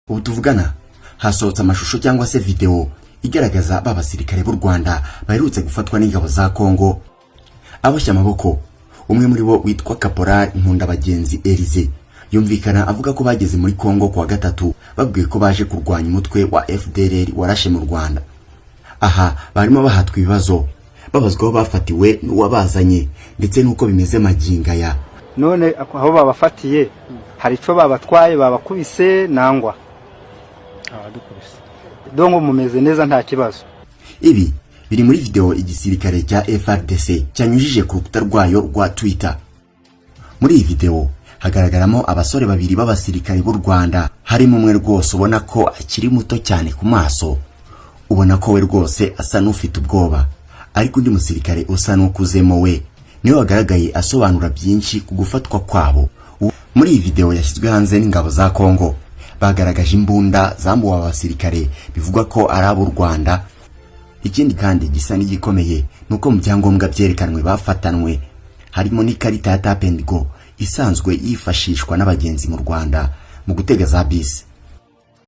Ubu tuvugana hasohotse amashusho cyangwa se video igaragaza babasirikare b'u Rwanda baherutse gufatwa n'ingabo za Kongo aboshya amaboko. Umwe muri bo witwa Caporal Nkundabagenzi Elize yumvikana avuga ko bageze muri Kongo kuwa gatatu babwiye ko baje kurwanya umutwe wa FDLR warashe mu Rwanda. Aha barimo bahatwa ibibazo babazwaho bafatiwe n'uwabazanye ndetse nuko bimeze maginga ya none aho babafatiye hari ico babatwaye babakubise nangwa abadukubise dongo mumeze neza nta kibazo. Ibi biri muri video igisirikare cya FARDC cyanyujije ku rukuta rwayo rwa Twitter. Muri iyi video hagaragaramo abasore babiri b'abasirikare b'u Rwanda, harimo umwe rwose ubona ko akiri muto cyane ku maso, ubona ko we rwose asa n'ufite ubwoba, ariko undi musirikare usa n'ukuzemo we niwe wagaragaye asobanura byinshi ku gufatwa kwabo. Muri iyi video yashyizwe hanze n'ingabo za Kongo bagaragaje imbunda zambuwe abasirikare bivugwa ko ari ab'u Rwanda. Ikindi kandi gisa n'igikomeye nuko mu byangombwa byerekanwe bafatanwe harimo n'ikarita ya Tap and Go isanzwe yifashishwa n'abagenzi mu Rwanda mu gutega za bisi.